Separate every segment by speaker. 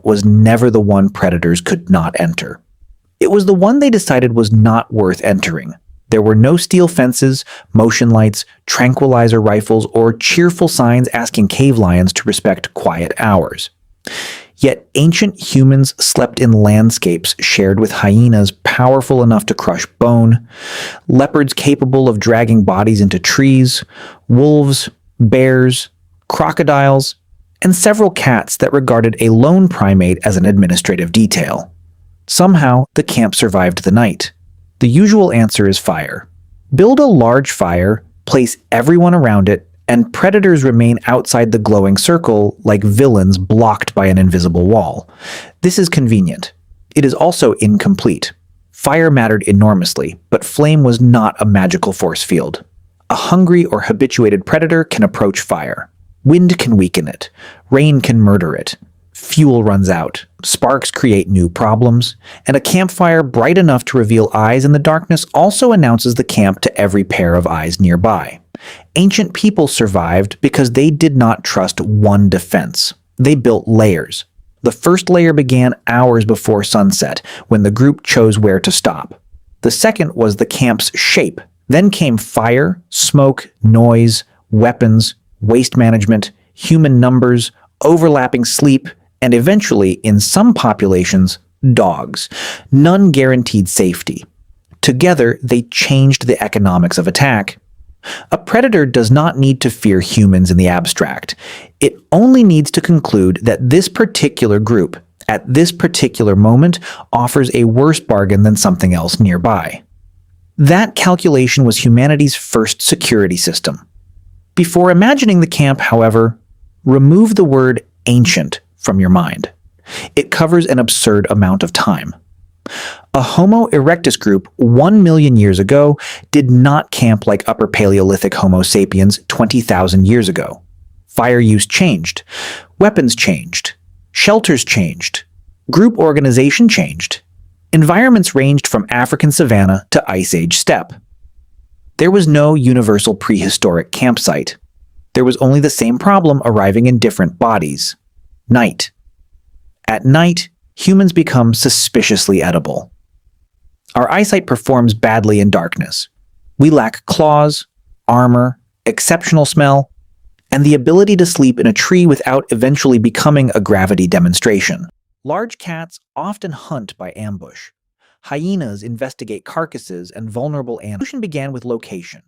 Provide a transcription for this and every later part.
Speaker 1: was never the one predators could not enter. It was the one they decided was not worth entering. There were no steel fences, motion lights, tranquilizer rifles, or cheerful signs asking cave lions to respect quiet hours. Yet ancient humans slept in landscapes shared with hyenas powerful enough to crush bone, leopards capable of dragging bodies into trees, wolves, bears, crocodiles, and several cats that regarded a lone primate as an administrative detail. Somehow, the camp survived the night. The usual answer is fire. Build a large fire, place everyone around it, and predators remain outside the glowing circle like villains blocked by an invisible wall. This is convenient. It is also incomplete. Fire mattered enormously, but flame was not a magical force field. A hungry or habituated predator can approach fire. Wind can weaken it. Rain can murder it. Fuel runs out. Sparks create new problems. And a campfire bright enough to reveal eyes in the darkness also announces the camp to every pair of eyes nearby. Ancient people survived because they did not trust one defense. They built layers. The first layer began hours before sunset, when the group chose where to stop. The second was the camp's shape. Then came fire, smoke, noise, weapons, waste management, human numbers, overlapping sleep, and eventually, in some populations, dogs. None guaranteed safety. Together, they changed the economics of attack. A predator does not need to fear humans in the abstract. It only needs to conclude that this particular group, at this particular moment, offers a worse bargain than something else nearby. That calculation was humanity's first security system. Before imagining the camp, however, remove the word ancient from your mind. It covers an absurd amount of time. A Homo erectus group 1 million years ago did not camp like Upper Paleolithic Homo sapiens 20,000 years ago. Fire use changed. Weapons changed. Shelters changed. Group organization changed. Environments ranged from African savanna to Ice Age steppe. There was no universal prehistoric campsite. There was only the same problem arriving in different bodies. Night. At night, humans become suspiciously edible. Our eyesight performs badly in darkness. We lack claws, armor, exceptional smell, and the ability to sleep in a tree without eventually becoming a gravity demonstration. Large cats often hunt by ambush. Hyenas investigate carcasses and vulnerable animals. Evolution began with location.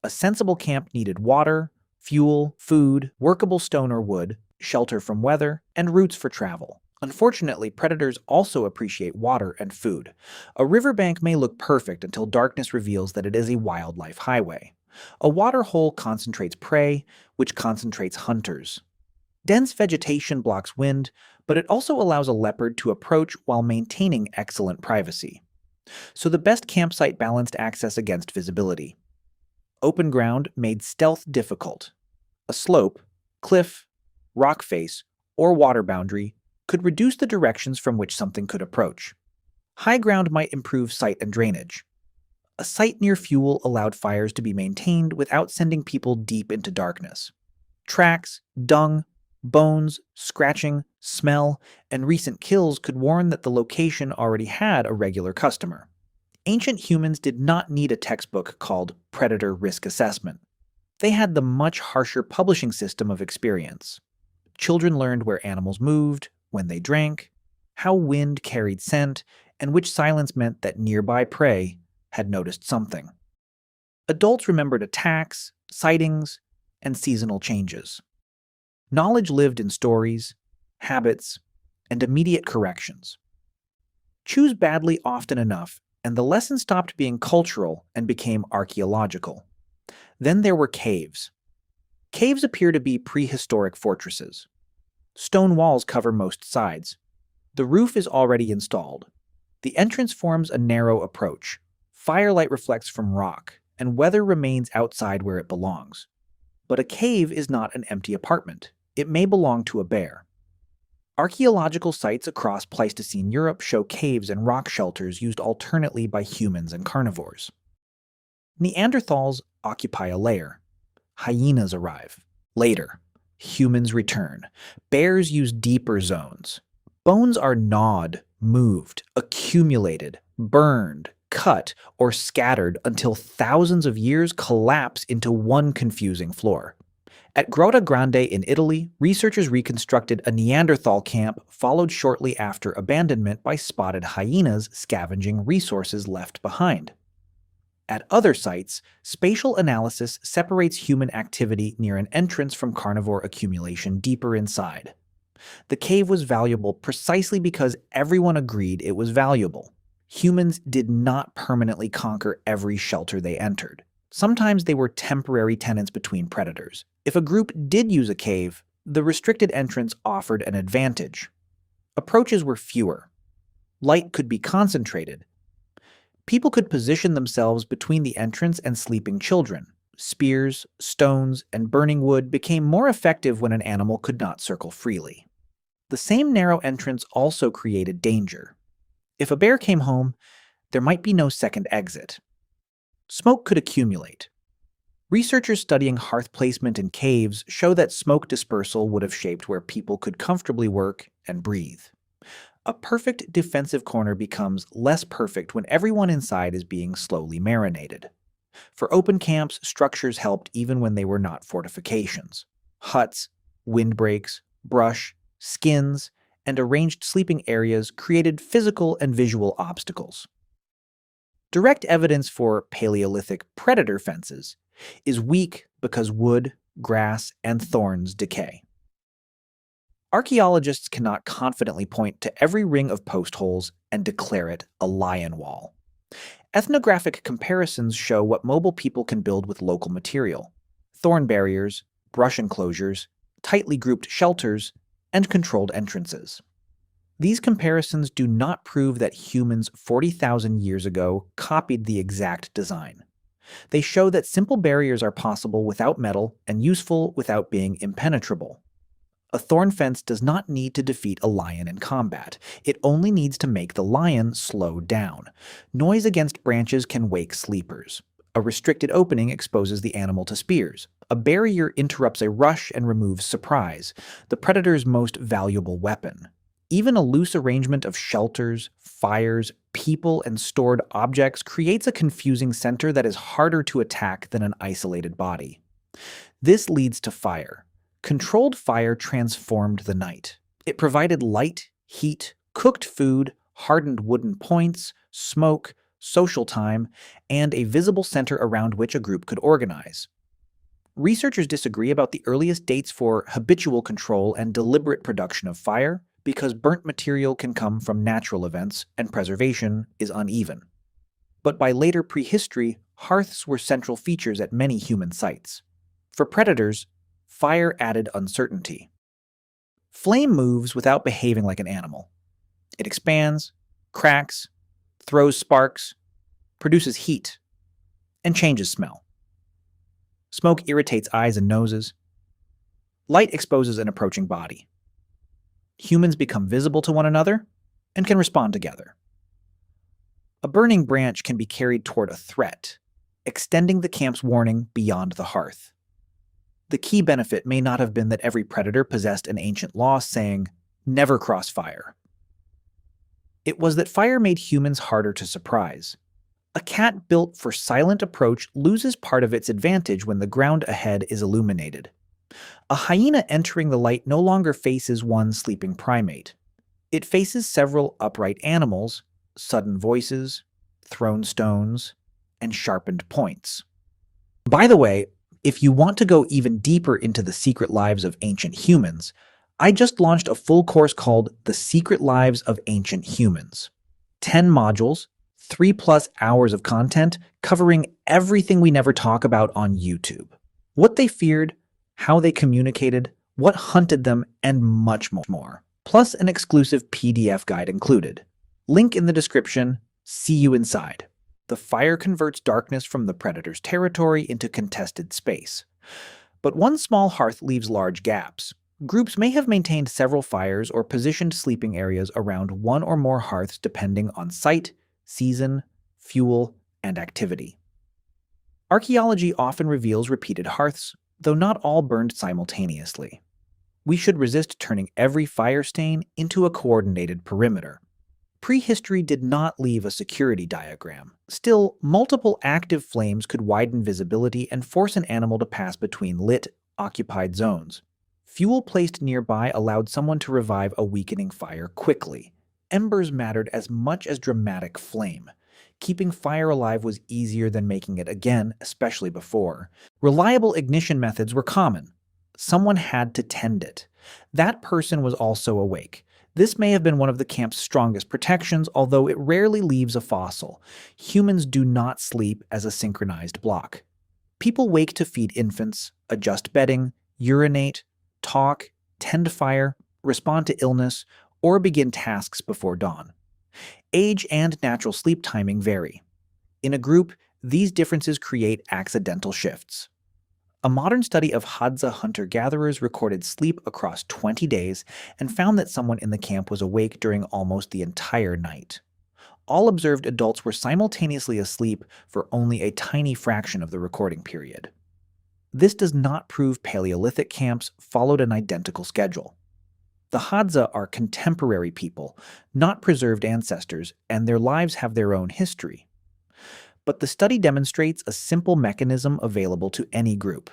Speaker 1: A sensible camp needed water, fuel, food, workable stone or wood, shelter from weather, and routes for travel. Unfortunately, predators also appreciate water and food. A riverbank may look perfect until darkness reveals that it is a wildlife highway. A water hole concentrates prey, which concentrates hunters. Dense vegetation blocks wind, but it also allows a leopard to approach while maintaining excellent privacy. So the best campsite balanced access against visibility. Open ground made stealth difficult. A slope, cliff, rock face, or water boundary could reduce the directions from which something could approach. High ground might improve sight and drainage. A site near fuel allowed fires to be maintained without sending people deep into darkness. Tracks, dung, bones, scratching, smell, and recent kills could warn that the location already had a regular customer. Ancient humans did not need a textbook called Predator Risk Assessment. They had the much harsher publishing system of experience. Children learned where animals moved, when they drank, how wind carried scent, and which silence meant that nearby prey had noticed something. Adults remembered attacks, sightings, and seasonal changes. Knowledge lived in stories, habits, and immediate corrections. Choose badly often enough, and the lesson stopped being cultural and became archaeological. Then there were caves. Caves appear to be prehistoric fortresses. Stone walls cover most sides. The roof is already installed. The entrance forms a narrow approach. Firelight reflects from rock, and weather remains outside where it belongs. But a cave is not an empty apartment. It may belong to a bear. Archaeological sites across Pleistocene Europe show caves and rock shelters used alternately by humans and carnivores. Neanderthals occupy a lair. Hyenas arrive. Later, humans return. Bears use deeper zones. Bones are gnawed, moved, accumulated, burned, cut, or scattered until thousands of years collapse into one confusing floor. At Grotta Grande in Italy, researchers reconstructed a Neanderthal camp followed shortly after abandonment by spotted hyenas scavenging resources left behind. At other sites, spatial analysis separates human activity near an entrance from carnivore accumulation deeper inside. The cave was valuable precisely because everyone agreed it was valuable. Humans did not permanently conquer every shelter they entered. Sometimes they were temporary tenants between predators. If a group did use a cave, the restricted entrance offered an advantage. Approaches were fewer. Light could be concentrated. People could position themselves between the entrance and sleeping children. Spears, stones, and burning wood became more effective when an animal could not circle freely. The same narrow entrance also created danger. If a bear came home, there might be no second exit. Smoke could accumulate. Researchers studying hearth placement in caves show that smoke dispersal would have shaped where people could comfortably work and breathe. A perfect defensive corner becomes less perfect when everyone inside is being slowly marinated. For open camps, structures helped even when they were not fortifications. Huts, windbreaks, brush, skins, and arranged sleeping areas created physical and visual obstacles. Direct evidence for Paleolithic predator fences is weak because wood, grass, and thorns decay. Archaeologists cannot confidently point to every ring of post holes and declare it a lion wall. Ethnographic comparisons show what mobile people can build with local material: thorn barriers, brush enclosures, tightly grouped shelters, and controlled entrances. These comparisons do not prove that humans 40,000 years ago copied the exact design. They show that simple barriers are possible without metal and useful without being impenetrable. A thorn fence does not need to defeat a lion in combat. It only needs to make the lion slow down. Noise against branches can wake sleepers. A restricted opening exposes the animal to spears. A barrier interrupts a rush and removes surprise, the predator's most valuable weapon. Even a loose arrangement of shelters, fires, people, and stored objects creates a confusing center that is harder to attack than an isolated body. This leads to fire. Controlled fire transformed the night. It provided light, heat, cooked food, hardened wooden points, smoke, social time, and a visible center around which a group could organize. Researchers disagree about the earliest dates for habitual control and deliberate production of fire because burnt material can come from natural events and preservation is uneven. But by later prehistory, hearths were central features at many human sites. For predators, fire added uncertainty. Flame moves without behaving like an animal. It expands, cracks, throws sparks, produces heat, and changes smell. Smoke irritates eyes and noses. Light exposes an approaching body. Humans become visible to one another and can respond together. A burning branch can be carried toward a threat, extending the camp's warning beyond the hearth. The key benefit may not have been that every predator possessed an ancient law saying, "Never cross fire." It was that fire made humans harder to surprise. A cat built for silent approach loses part of its advantage when the ground ahead is illuminated. A hyena entering the light no longer faces one sleeping primate. It faces several upright animals, sudden voices, thrown stones, and sharpened points. By the way, if you want to go even deeper into the secret lives of ancient humans, I just launched a full course called The Secret Lives of Ancient Humans. 10 modules, 3+ hours of content covering everything we never talk about on YouTube. What they feared, how they communicated, what hunted them, and much more. Plus an exclusive PDF guide included. Link in the description. See you inside. The fire converts darkness from the predator's territory into contested space. But one small hearth leaves large gaps. Groups may have maintained several fires or positioned sleeping areas around one or more hearths depending on site, season, fuel, and activity. Archaeology often reveals repeated hearths, though not all burned simultaneously. We should resist turning every fire stain into a coordinated perimeter. Prehistory did not leave a security diagram. Still, multiple active flames could widen visibility and force an animal to pass between lit, occupied zones. Fuel placed nearby allowed someone to revive a weakening fire quickly. Embers mattered as much as dramatic flame. Keeping fire alive was easier than making it again, especially before. Reliable ignition methods were common. Someone had to tend it. That person was also awake. This may have been one of the camp's strongest protections, although it rarely leaves a fossil. Humans do not sleep as a synchronized block. People wake to feed infants, adjust bedding, urinate, talk, tend fire, respond to illness, or begin tasks before dawn. Age and natural sleep timing vary. In a group, these differences create accidental shifts. A modern study of Hadza hunter-gatherers recorded sleep across 20 days and found that someone in the camp was awake during almost the entire night. All observed adults were simultaneously asleep for only a tiny fraction of the recording period. This does not prove Paleolithic camps followed an identical schedule. The Hadza are contemporary people, not preserved ancestors, and their lives have their own history. But the study demonstrates a simple mechanism available to any group.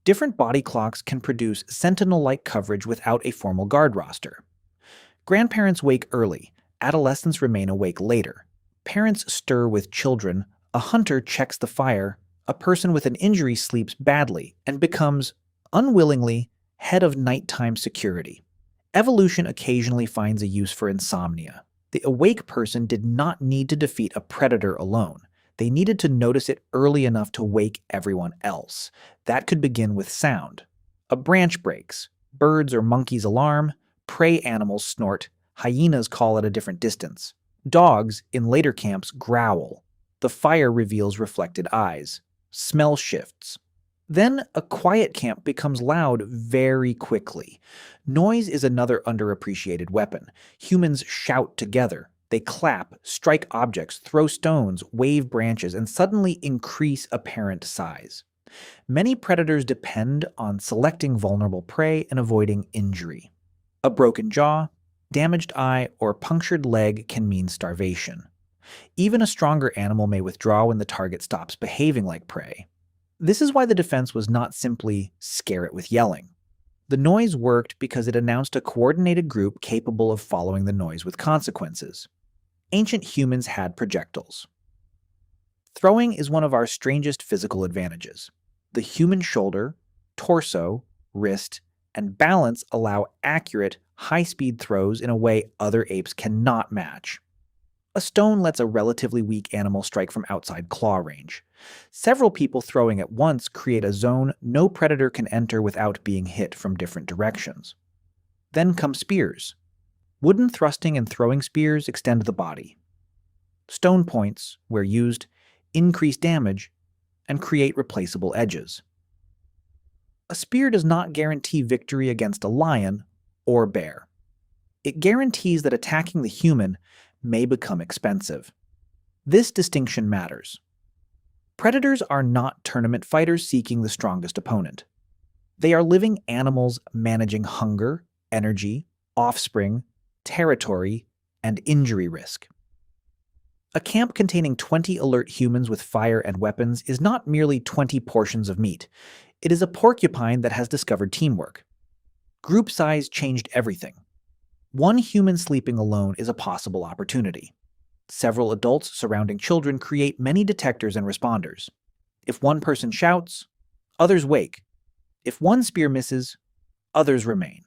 Speaker 1: Different body clocks can produce sentinel-like coverage without a formal guard roster. Grandparents wake early, adolescents remain awake later. Parents stir with children, a hunter checks the fire, a person with an injury sleeps badly and becomes, unwillingly, head of nighttime security. Evolution occasionally finds a use for insomnia. The awake person did not need to defeat a predator alone. They needed to notice it early enough to wake everyone else. That could begin with sound. A branch breaks, birds or monkeys alarm, prey animals snort, hyenas call at a different distance. Dogs, in later camps, growl. The fire reveals reflected eyes. Smell shifts. Then a quiet camp becomes loud very quickly. Noise is another underappreciated weapon. Humans shout together. They clap, strike objects, throw stones, wave branches, and suddenly increase apparent size. Many predators depend on selecting vulnerable prey and avoiding injury. A broken jaw, damaged eye, or punctured leg can mean starvation. Even a stronger animal may withdraw when the target stops behaving like prey. This is why the defense was not simply scare it with yelling. The noise worked because it announced a coordinated group capable of following the noise with consequences. Ancient humans had projectiles. Throwing is one of our strangest physical advantages. The human shoulder, torso, wrist, and balance allow accurate, high-speed throws in a way other apes cannot match. A stone lets a relatively weak animal strike from outside claw range. Several people throwing at once create a zone no predator can enter without being hit from different directions. Then come spears. Wooden thrusting and throwing spears extend the body. Stone points, where used, increase damage and create replaceable edges. A spear does not guarantee victory against a lion or bear. It guarantees that attacking the human may become expensive. This distinction matters. Predators are not tournament fighters seeking the strongest opponent. They are living animals managing hunger, energy, offspring, territory, and injury risk. A camp containing 20 alert humans with fire and weapons is not merely 20 portions of meat. It is a porcupine that has discovered teamwork. Group size changed everything. One human sleeping alone is a possible opportunity. Several adults surrounding children create many detectors and responders. If one person shouts, others wake. If one spear misses, others remain.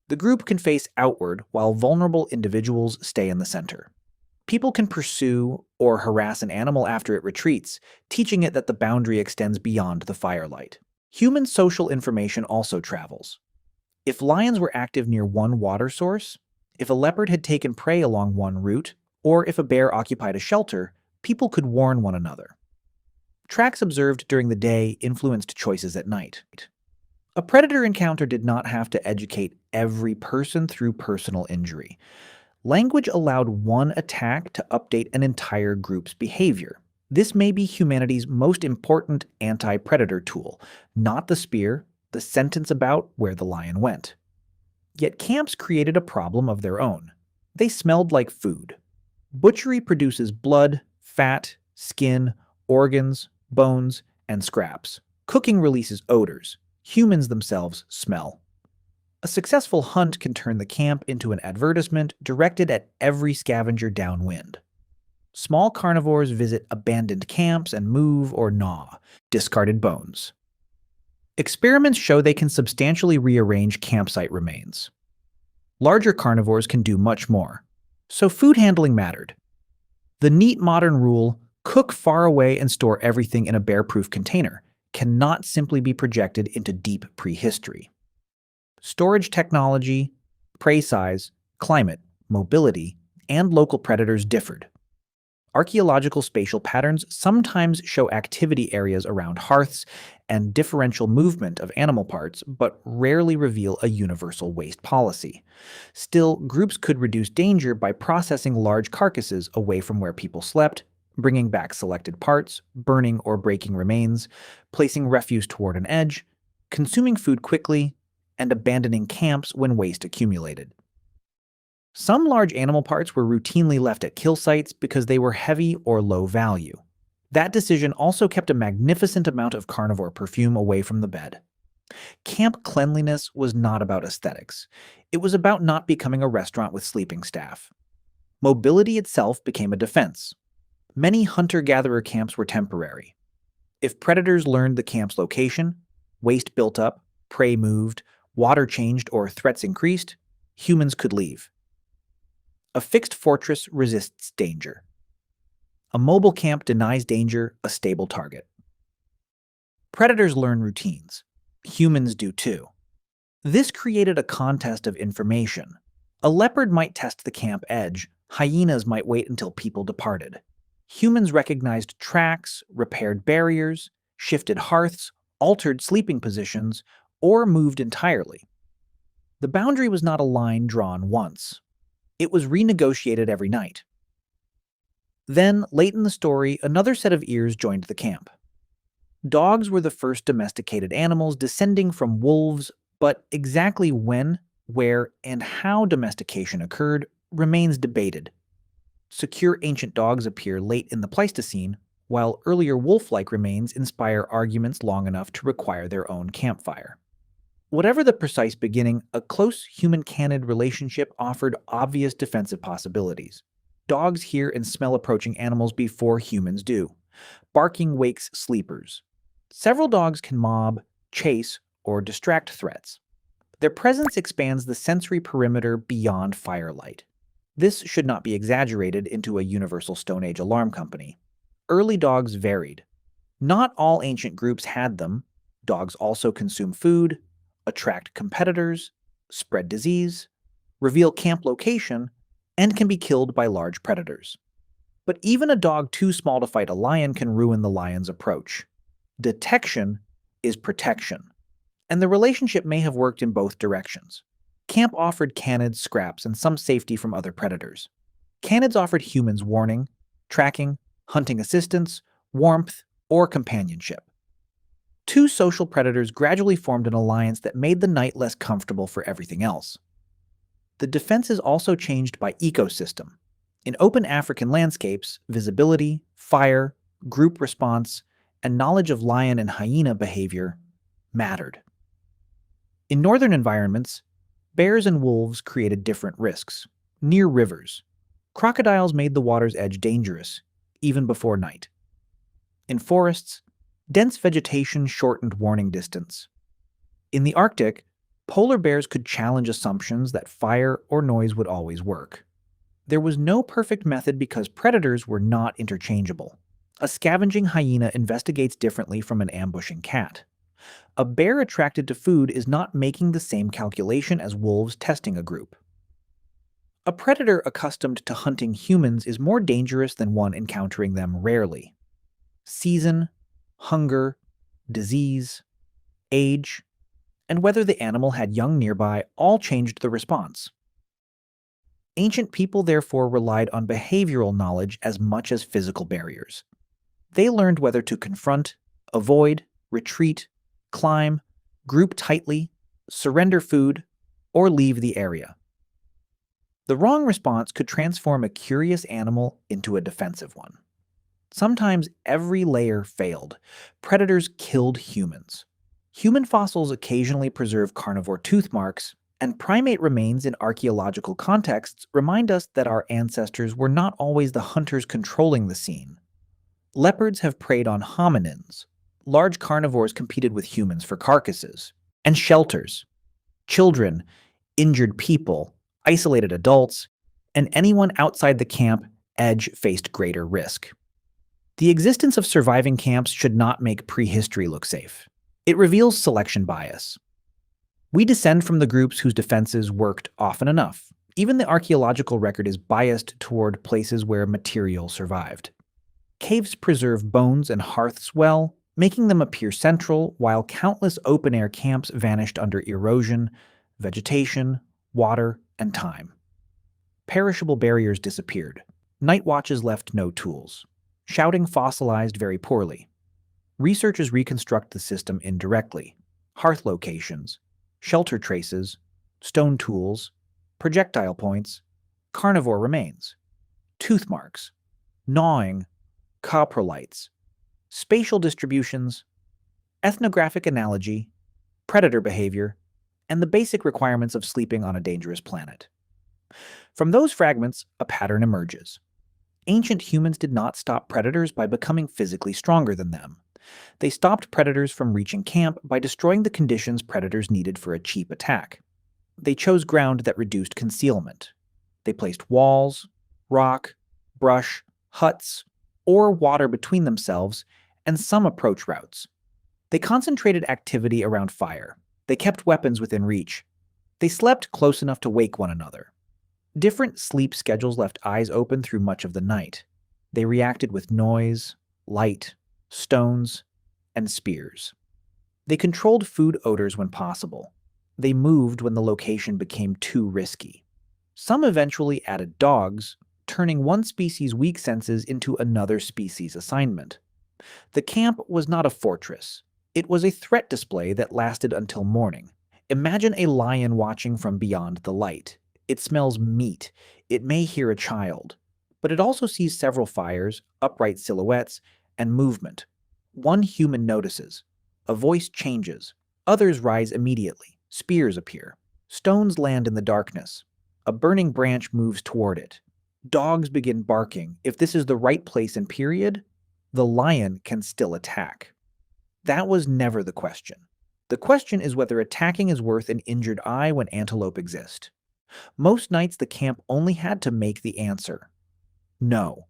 Speaker 1: The group can face outward while vulnerable individuals stay in the center. People can pursue or harass an animal after it retreats, teaching it that the boundary extends beyond the firelight. Human social information also travels. If lions were active near one water source, if a leopard had taken prey along one route, or if a bear occupied a shelter, people could warn one another. Tracks observed during the day influenced choices at night. A predator encounter did not have to educate every person through personal injury. Language allowed one attack to update an entire group's behavior. This may be humanity's most important anti-predator tool, not the spear, the sentence about where the lion went. Yet camps created a problem of their own. They smelled like food. Butchery produces blood, fat, skin, organs, bones, and scraps. Cooking releases odors. Humans themselves smell. A successful hunt can turn the camp into an advertisement directed at every scavenger downwind. Small carnivores visit abandoned camps and move or gnaw discarded bones. Experiments show they can substantially rearrange campsite remains. Larger carnivores can do much more. So food handling mattered. The neat modern rule, cook far away and store everything in a bear-proof container, cannot simply be projected into deep prehistory. Storage technology, prey size, climate, mobility, and local predators differed. Archaeological spatial patterns sometimes show activity areas around hearths and differential movement of animal parts, but rarely reveal a universal waste policy. Still, groups could reduce danger by processing large carcasses away from where people slept, bringing back selected parts, burning or breaking remains, placing refuse toward an edge, consuming food quickly, and abandoning camps when waste accumulated. Some large animal parts were routinely left at kill sites because they were heavy or low value. That decision also kept a magnificent amount of carnivore perfume away from the bed. Camp cleanliness was not about aesthetics. It was about not becoming a restaurant with sleeping staff. Mobility itself became a defense. Many hunter-gatherer camps were temporary. If predators learned the camp's location, waste built up, prey moved, water changed, or threats increased, humans could leave. A fixed fortress resists danger. A mobile camp denies danger a stable target. Predators learn routines. Humans do too. This created a contest of information. A leopard might test the camp edge, hyenas might wait until people departed. Humans recognized tracks, repaired barriers, shifted hearths, altered sleeping positions, or moved entirely. The boundary was not a line drawn once. It was renegotiated every night. Then, late in the story, another set of ears joined the camp. Dogs were the first domesticated animals descending from wolves, but exactly when, where, and how domestication occurred remains debated. Secure ancient dogs appear late in the Pleistocene, while earlier wolf-like remains inspire arguments long enough to require their own campfire. Whatever the precise beginning, a close human-canid relationship offered obvious defensive possibilities. Dogs hear and smell approaching animals before humans do. Barking wakes sleepers. Several dogs can mob, chase, or distract threats. Their presence expands the sensory perimeter beyond firelight. This should not be exaggerated into a universal Stone Age alarm company. Early dogs varied. Not all ancient groups had them. Dogs also consume food, attract competitors, spread disease, reveal camp location, and can be killed by large predators. But even a dog too small to fight a lion can ruin the lion's approach. Detection is protection, and the relationship may have worked in both directions. Camp offered canids scraps and some safety from other predators. Canids offered humans warning, tracking, hunting assistance, warmth, or companionship. Two social predators gradually formed an alliance that made the night less comfortable for everything else. The defenses also changed by ecosystem. In open African landscapes, visibility, fire, group response, and knowledge of lion and hyena behavior mattered. In northern environments, bears and wolves created different risks. Near rivers, crocodiles made the water's edge dangerous, even before night. In forests, dense vegetation shortened warning distance. In the Arctic, polar bears could challenge assumptions that fire or noise would always work. There was no perfect method because predators were not interchangeable. A scavenging hyena investigates differently from an ambushing cat. A bear attracted to food is not making the same calculation as wolves testing a group. A predator accustomed to hunting humans is more dangerous than one encountering them rarely. Season, hunger, disease, age, and whether the animal had young nearby all changed the response. Ancient people therefore relied on behavioral knowledge as much as physical barriers. They learned whether to confront, avoid, retreat, climb, group tightly, surrender food, or leave the area. The wrong response could transform a curious animal into a defensive one. Sometimes every layer failed. Predators killed humans. Human fossils occasionally preserve carnivore tooth marks, and primate remains in archaeological contexts remind us that our ancestors were not always the hunters controlling the scene. Leopards have preyed on hominins. Large carnivores competed with humans for carcasses. And shelters. Children, injured people, isolated adults, and anyone outside the camp edge faced greater risk. The existence of surviving camps should not make prehistory look safe. It reveals selection bias. We descend from the groups whose defenses worked often enough. Even the archaeological record is biased toward places where material survived. Caves preserve bones and hearths well, making them appear central, while countless open-air camps vanished under erosion, vegetation, water, and time. Perishable barriers disappeared. Night watches left no tools. Shouting fossilized very poorly. Researchers reconstruct the system indirectly. Hearth locations, shelter traces, stone tools, projectile points, carnivore remains, tooth marks, gnawing, coprolites, spatial distributions, ethnographic analogy, predator behavior, and the basic requirements of sleeping on a dangerous planet. From those fragments, a pattern emerges. Ancient humans did not stop predators by becoming physically stronger than them. They stopped predators from reaching camp by destroying the conditions predators needed for a cheap attack. They chose ground that reduced concealment. They placed walls, rock, brush, huts, or water between themselves and some approach routes. They concentrated activity around fire. They kept weapons within reach. They slept close enough to wake one another. Different sleep schedules left eyes open through much of the night. They reacted with noise, light, stones, and spears. They controlled food odors when possible. They moved when the location became too risky. Some eventually added dogs, turning one species' weak senses into another species' assignment. The camp was not a fortress. It was a threat display that lasted until morning. Imagine a lion watching from beyond the light. It smells meat. It may hear a child. But it also sees several fires, upright silhouettes, and movement. One human notices. A voice changes. Others rise immediately. Spears appear. Stones land in the darkness. A burning branch moves toward it. Dogs begin barking. If this is the right place and period, the lion can still attack. That was never the question. The question is whether attacking is worth an injured eye when antelope exist. Most nights the camp only had to make the answer. No.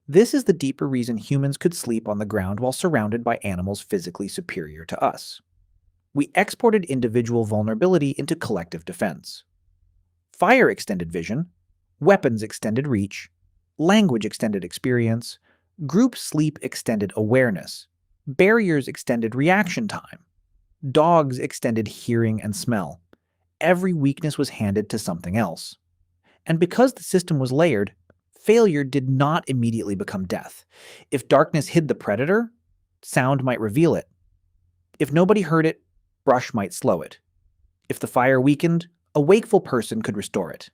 Speaker 1: This is the deeper reason humans could sleep on the ground while surrounded by animals physically superior to us. We exported individual vulnerability into collective defense. Fire extended vision, weapons extended reach, language extended experience, group sleep extended awareness, barriers extended reaction time, dogs extended hearing and smell. Every weakness was handed to something else. And because the system was layered, failure did not immediately become death. If darkness hid the predator, sound might reveal it. If nobody heard it, brush might slow it. If the fire weakened, a wakeful person could restore it.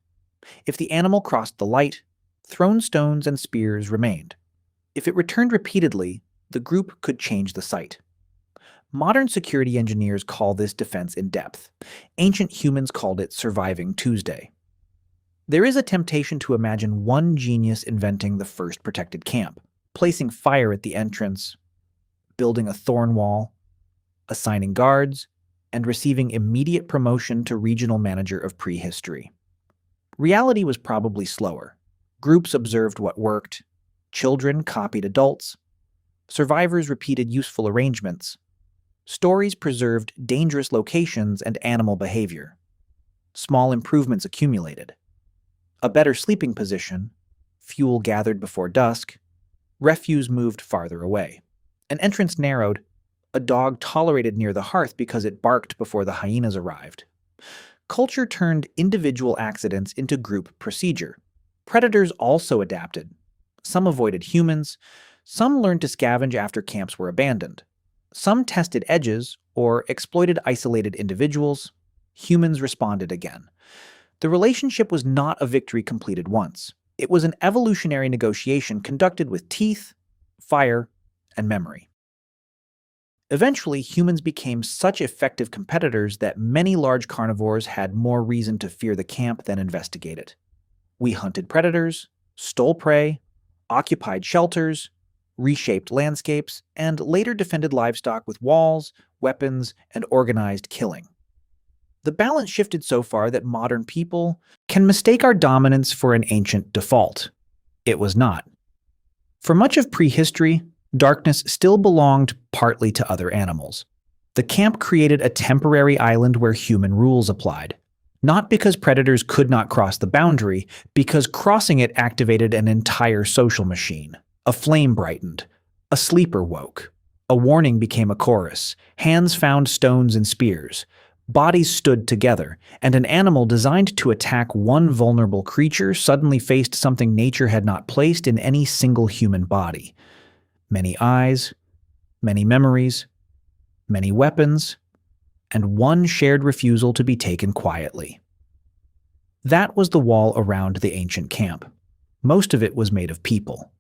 Speaker 1: If the animal crossed the light, thrown stones and spears remained. If it returned repeatedly, the group could change the site. Modern security engineers call this defense in depth. Ancient humans called it surviving Tuesday. There is a temptation to imagine one genius inventing the first protected camp, placing fire at the entrance, building a thorn wall, assigning guards, and receiving immediate promotion to regional manager of prehistory. Reality was probably slower. Groups observed what worked. Children copied adults. Survivors repeated useful arrangements. Stories preserved dangerous locations and animal behavior. Small improvements accumulated. A better sleeping position, fuel gathered before dusk, refuse moved farther away. An entrance narrowed, a dog tolerated near the hearth because it barked before the hyenas arrived. Culture turned individual accidents into group procedure. Predators also adapted. Some avoided humans. Some learned to scavenge after camps were abandoned. Some tested edges or exploited isolated individuals. Humans responded again. The relationship was not a victory completed once. It was an evolutionary negotiation conducted with teeth, fire, and memory. Eventually, humans became such effective competitors that many large carnivores had more reason to fear the camp than investigate it. We hunted predators, stole prey, occupied shelters, reshaped landscapes, and later defended livestock with walls, weapons, and organized killing. The balance shifted so far that modern people can mistake our dominance for an ancient default. It was not. For much of prehistory, darkness still belonged partly to other animals. The camp created a temporary island where human rules applied. Not because predators could not cross the boundary, because crossing it activated an entire social machine. A flame brightened. A sleeper woke. A warning became a chorus. Hands found stones and spears. Bodies stood together, and an animal designed to attack one vulnerable creature suddenly faced something nature had not placed in any single human body. Many eyes, many memories, many weapons, and one shared refusal to be taken quietly. That was the wall around the ancient camp. Most of it was made of people.